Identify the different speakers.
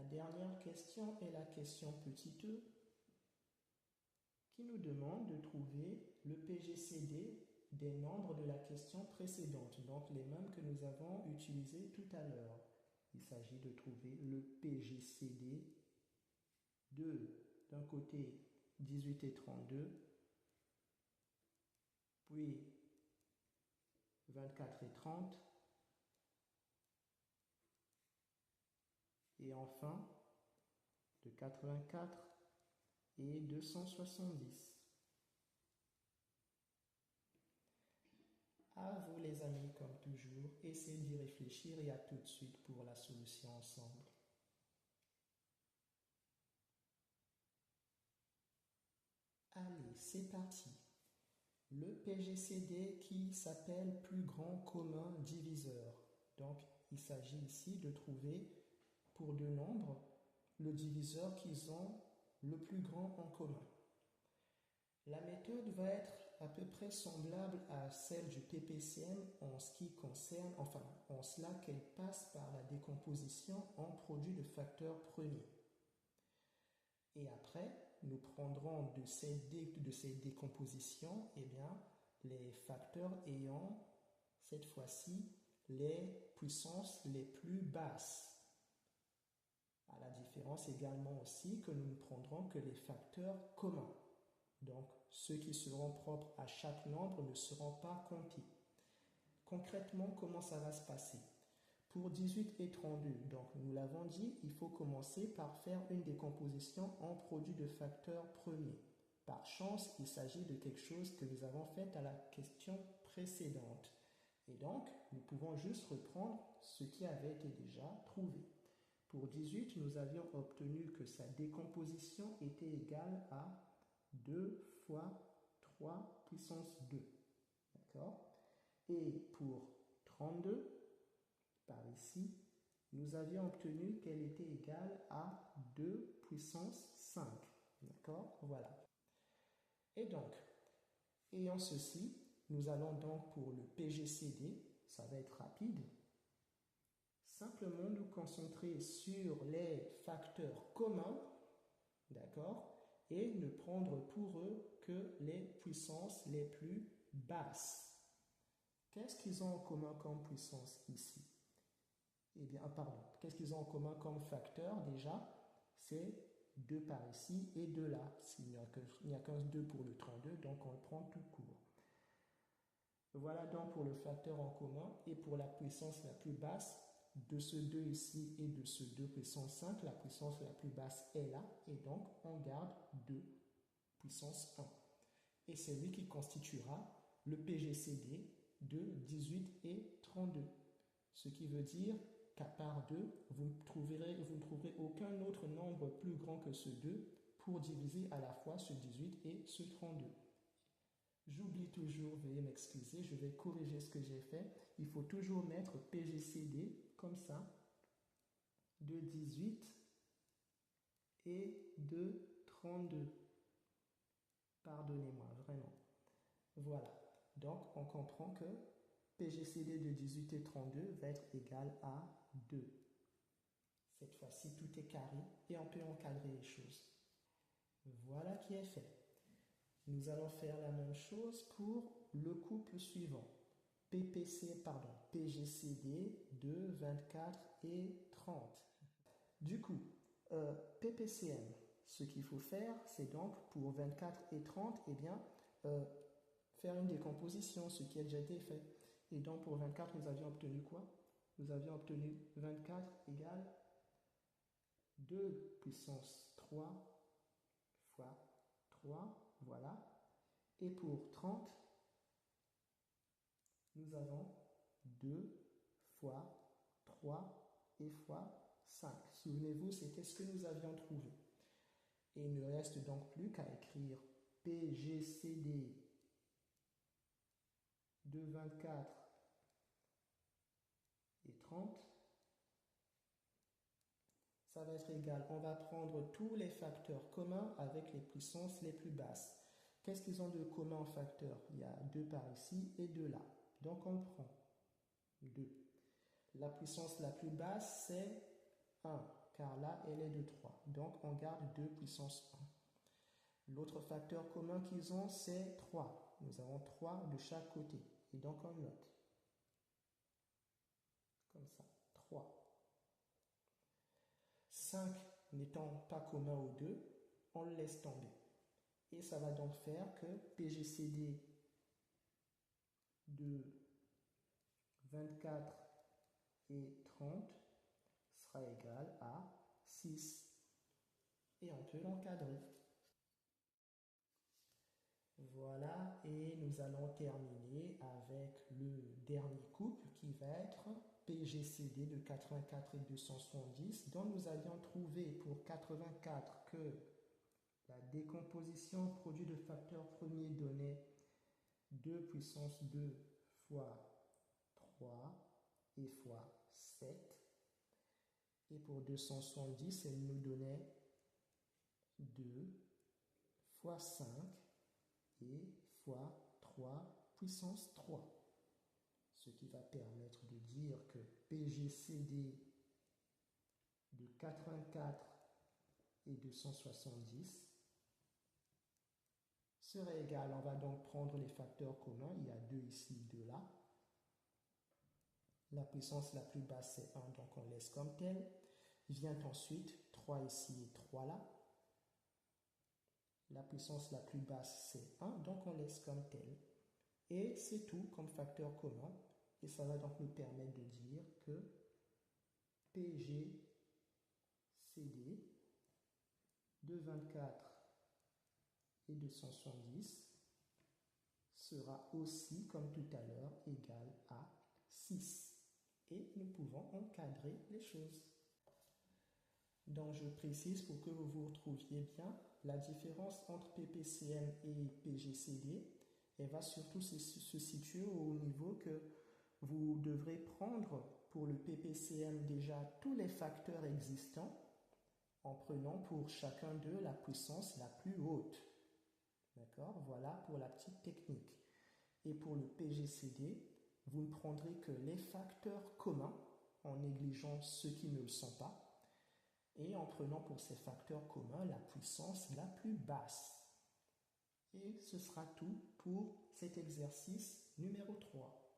Speaker 1: La dernière question est la question petit e qui nous demande de trouver le PGCD des nombres de la question précédente, donc les mêmes que nous avons utilisés tout à l'heure. Il s'agit de trouver le PGCD d'un côté 18 et 32, puis 24 et 30, et enfin de 84 et 270. À vous les amis, comme toujours, essayez d'y réfléchir et à tout de suite pour la solution ensemble. Allez, c'est parti. Le PGCD qui s'appelle plus grand commun diviseur. Donc, il s'agit ici de trouver pour deux nombres le diviseur qu'ils ont le plus grand en commun. La méthode va être à peu près semblable à celle du PPCM en ce qui concerne, en cela qu'elle passe par la décomposition en produits de facteurs premiers. Et après, nous prendrons de ces décompositions les facteurs ayant cette fois-ci les puissances les plus basses. À la différence également aussi que nous ne prendrons que les facteurs communs. Donc, ceux qui seront propres à chaque nombre ne seront pas comptés. Concrètement, comment ça va se passer? Pour 18 et 32, donc nous l'avons dit, il faut commencer par faire une décomposition en produits de facteurs premiers. Par chance, il s'agit de quelque chose que nous avons fait à la question précédente. Et donc, nous pouvons juste reprendre ce qui avait été déjà trouvé. Pour 18, nous avions obtenu que sa décomposition était égale à 2 fois 3 puissance 2. D'accord? Et pour 32, par ici, nous avions obtenu qu'elle était égale à 2 puissance 5. D'accord? Voilà. Et donc, ayant ceci, nous allons donc pour le PGCD, ça va être rapide, simplement nous concentrer sur les facteurs communs, d'accord, et ne prendre pour eux que les puissances les plus basses. Qu'est-ce qu'ils ont en commun comme puissance ici? Eh bien, qu'est-ce qu'ils ont en commun comme facteur déjà? C'est 2 par ici et 2 là. Il n'y a qu'un 2 pour le 32, donc on le prend tout court. Voilà donc pour le facteur en commun et pour la puissance la plus basse. De ce 2 ici et de ce 2 puissance 5, la puissance la plus basse est là et donc on garde 2 puissance 1. Et c'est lui qui constituera le PGCD de 18 et 32. Ce qui veut dire qu'à part 2, vous ne trouverez aucun autre nombre plus grand que ce 2 pour diviser à la fois ce 18 et ce 32. J'oublie toujours, veuillez m'excuser, je vais corriger ce que j'ai fait. Il faut toujours mettre PGCD comme ça, de 18 et de 32. Pardonnez-moi, vraiment. Voilà. Donc, on comprend que PGCD de 18 et 32 va être égal à 2. Cette fois-ci, tout est carré et on peut encadrer les choses. Voilà qui est fait. Nous allons faire la même chose pour le couple suivant. PGCD de 24 et 30. Du coup, PPCM, ce qu'il faut faire, c'est donc pour 24 et 30, faire une décomposition, ce qui a déjà été fait. Et donc pour 24, nous avions obtenu quoi? Nous avions obtenu 24 égale 2 puissance 3 fois 3, voilà. Et pour 30, nous avons 2 fois 3 et fois 5. Souvenez-vous, c'était ce que nous avions trouvé. Et il ne reste donc plus qu'à écrire PGCD de 24 et 30. Ça va être égal. On va prendre tous les facteurs communs avec les puissances les plus basses. Qu'est-ce qu'ils ont de commun en facteurs? Il y a 2 par ici et 2 là. Donc on prend 2. La puissance la plus basse, c'est 1. car là, elle est de 3. Donc, on garde 2 puissance 1. L'autre facteur commun qu'ils ont, c'est 3. Nous avons 3 de chaque côté. Et donc, on note. Comme ça, 3. 5 n'étant pas commun aux deux, on le laisse tomber. Et ça va donc faire que PGCD de 24 et 30 sera égal à 6. Et on peut l'encadrer. Voilà, et nous allons terminer avec le dernier couple qui va être PGCD de 84 et 270, dont nous avions trouvé pour 84 que la décomposition produit de facteur premier donnait 2 puissance 2 fois 3 et fois 7. Et pour 270, elle nous donnait 2 fois 5 et fois 3 puissance 3. Ce qui va permettre de dire que PGCD de 84 et 270 serait égal. On va donc prendre les facteurs communs. Il y a 2 ici, 2 là. La puissance la plus basse, c'est 1, donc on laisse comme tel. Vient ensuite 3 ici et 3 là. La puissance la plus basse, c'est 1, donc on laisse comme tel. Et c'est tout comme facteur commun. Et ça va donc nous permettre de dire que PGCD de 24 et 270 sera aussi, comme tout à l'heure, égal à 6. Et nous pouvons encadrer les choses. Donc je précise pour que vous vous retrouviez bien, la différence entre PPCM et PGCD, elle va surtout se situer au niveau que vous devrez prendre pour le PPCM déjà tous les facteurs existants en prenant pour chacun d'eux la puissance la plus haute. D'accord? Voilà pour la petite technique. Et pour le PGCD, vous ne prendrez que les facteurs communs en négligeant ceux qui ne le sont pas et en prenant pour ces facteurs communs la puissance la plus basse. Et ce sera tout pour cet exercice numéro 3.